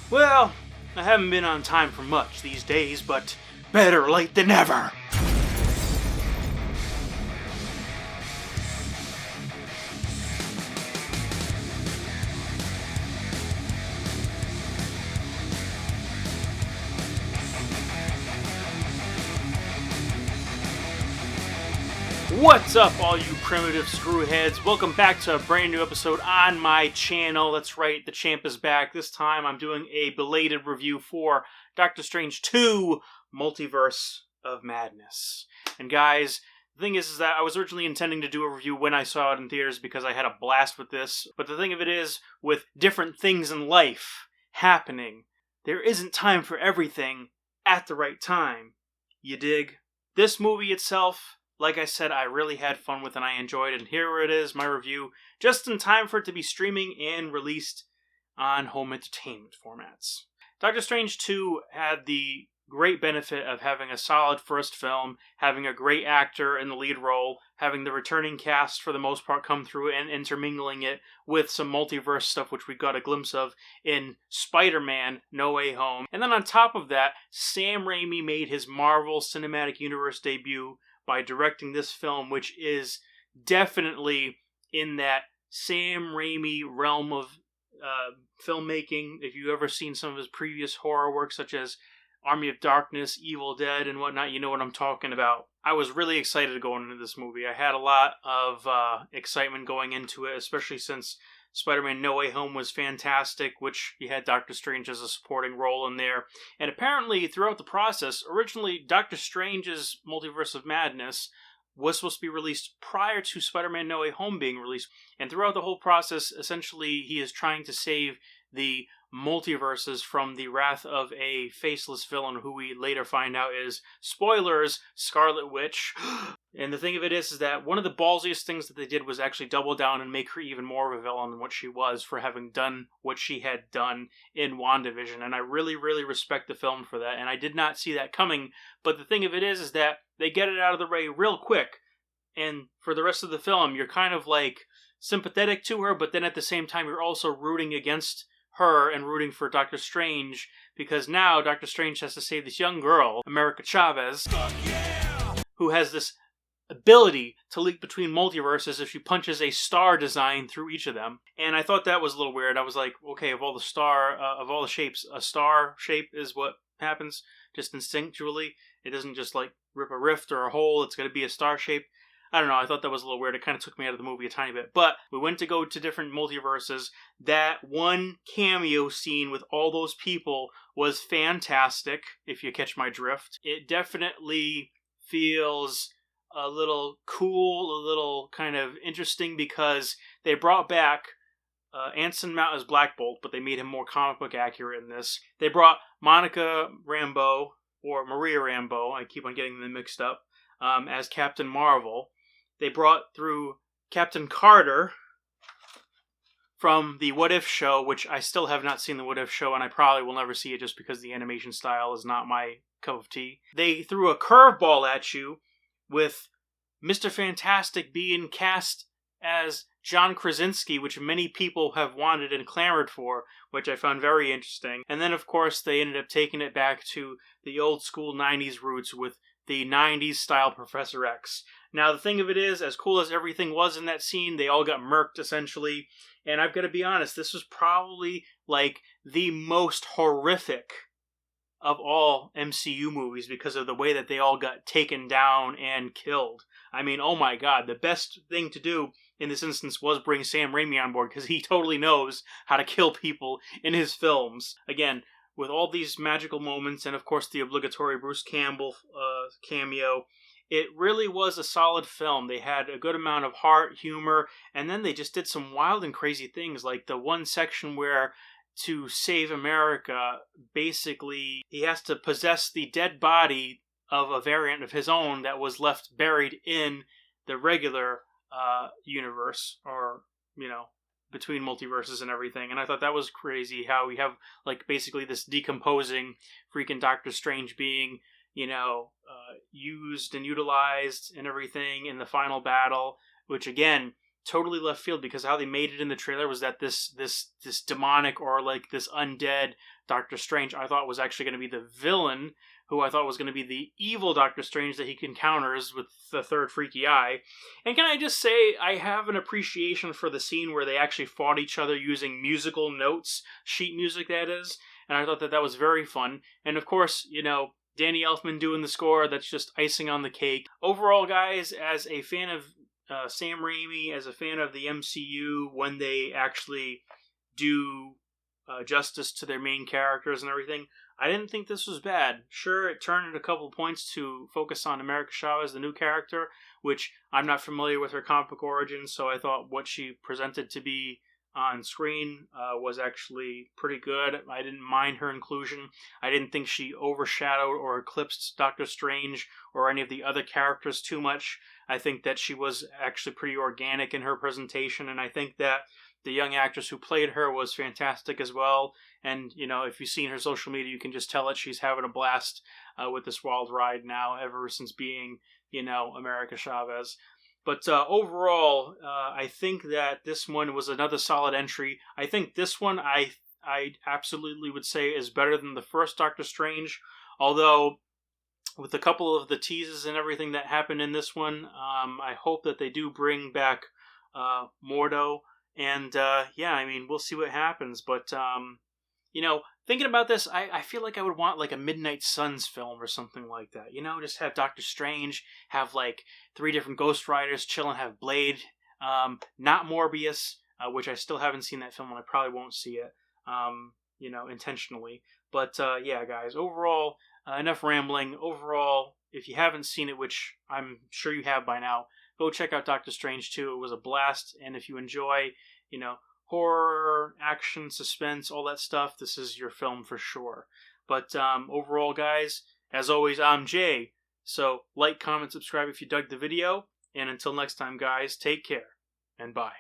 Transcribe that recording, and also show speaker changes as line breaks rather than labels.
Well, I haven't been on time for much these days, but better late than never. What's up, all you primitive screwheads? Welcome back to a brand new episode on my channel. That's right, the champ is back. This time I'm doing a belated review for Doctor Strange 2, Multiverse of Madness. And guys, the thing is that I was originally intending to do a review when I saw it in theaters because I had a blast with this. But the thing of it is, with different things in life happening, there isn't time for everything at the right time. You dig? This movie itself, like I said, I really had fun with and I enjoyed it. And here it is, my review, just in time for it to be streaming and released on home entertainment formats. Doctor Strange 2 had the great benefit of having a solid first film, having a great actor in the lead role, having the returning cast for the most part come through and intermingling it with some multiverse stuff which we got a glimpse of in Spider-Man No Way Home. And then on top of that, Sam Raimi made his Marvel Cinematic Universe debut by directing this film, which is definitely in that Sam Raimi realm of filmmaking. If you've ever seen some of his previous horror work, such as Army of Darkness, Evil Dead, and whatnot, you know what I'm talking about. I was really excited to go into this movie. I had a lot of excitement going into it, especially since Spider-Man No Way Home was fantastic, which you had Doctor Strange as a supporting role in there. And apparently, throughout the process, originally Doctor Strange's Multiverse of Madness was supposed to be released prior to Spider-Man No Way Home being released. And throughout the whole process, essentially, he is trying to save the multiverses from the wrath of a faceless villain who we later find out is, spoilers, Scarlet Witch. And the thing of it is that one of the ballsiest things that they did was actually double down and make her even more of a villain than what she was for having done what she had done in WandaVision. And I really, really respect the film for that. And I did not see that coming. But the thing of it is that they get it out of the way real quick. And for the rest of the film, you're kind of like sympathetic to her, but then at the same time, you're also rooting against her and rooting for Doctor Strange, because now Doctor Strange has to save this young girl, America Chavez, who has this ability to leap between multiverses if she punches a star design through each of them. And I thought that was a little weird. I was like, okay, of all the shapes, a star shape is what happens just instinctually. It doesn't just like rip a rift or a hole. It's going to be a star shape. I don't know, I thought that was a little weird. It kind of took me out of the movie a tiny bit. But we went to go to different multiverses. That one cameo scene with all those people was fantastic, if you catch my drift. It definitely feels a little cool, a little kind of interesting, because they brought back Anson Mount as Black Bolt, but they made him more comic book accurate in this. They brought Monica Rambeau, or Maria Rambeau, I keep on getting them mixed up, as Captain Marvel. They brought through Captain Carter from the What If show, which I still have not seen the What If show, and I probably will never see it just because the animation style is not my cup of tea. They threw a curveball at you with Mr. Fantastic being cast as John Krasinski, which many people have wanted and clamored for, which I found very interesting. And then, of course, they ended up taking it back to the old school 90s roots with the 90s style Professor X. Now, the thing of it is, as cool as everything was in that scene, they all got murked, essentially. And I've got to be honest, this was probably, like, the most horrific of all MCU movies because of the way that they all got taken down and killed. I mean, oh my god, the best thing to do in this instance was bring Sam Raimi on board, because he totally knows how to kill people in his films. Again, with all these magical moments, and of course the obligatory Bruce Campbell cameo, it really was a solid film. They had a good amount of heart, humor, and then they just did some wild and crazy things, like the one section where, to save America, basically he has to possess the dead body of a variant of his own that was left buried in the regular universe, or, you know, between multiverses and everything. And I thought that was crazy, how we have, like, basically this decomposing freaking Doctor Strange being, you know, used and utilized and everything in the final battle, which again totally left field, because how they made it in the trailer was that this demonic, or like this undead Doctor Strange, I thought was actually going to be the villain, who I thought was going to be the evil Doctor Strange that he encounters with the third freaky eye. And can I just say, I have an appreciation for the scene where they actually fought each other using musical notes, sheet music that is, and I thought that was very fun. And of course, you know, Danny Elfman doing the score, that's just icing on the cake. Overall, guys, as a fan of Sam Raimi, as a fan of the MCU, when they actually do justice to their main characters and everything, I didn't think this was bad. Sure, it turned a couple points to focus on America Chavez, the new character, which I'm not familiar with her comic book origins, so I thought what she presented to be on screen was actually pretty good. I didn't mind her inclusion. I didn't think she overshadowed or eclipsed Doctor Strange or any of the other characters too much. I think that she was actually pretty organic in her presentation, and I think that the young actress who played her was fantastic as well. And, you know, if you've seen her social media, you can just tell that she's having a blast with this wild ride now, ever since being, you know, America Chavez. But overall, I think that this one was another solid entry. I think this one, I absolutely would say, is better than the first Doctor Strange. Although, with a couple of the teases and everything that happened in this one, I hope that they do bring back Mordo. And, yeah, I mean, we'll see what happens. But, you know, thinking about this, I feel like I would want, like, a Midnight Suns film or something like that. You know, just have Doctor Strange, have, like, 3 different Ghost Riders chill, and have Blade. Not Morbius, which I still haven't seen that film, and I probably won't see it, you know, intentionally. But, yeah, guys, overall, enough rambling. Overall, if you haven't seen it, which I'm sure you have by now, go check out Doctor Strange 2. It was a blast, and if you enjoy, you know, horror, action, suspense, all that stuff, this is your film for sure. But overall, guys, as always, I'm Jay. So like, comment, subscribe if you dug the video, and until next time, guys, take care, and bye.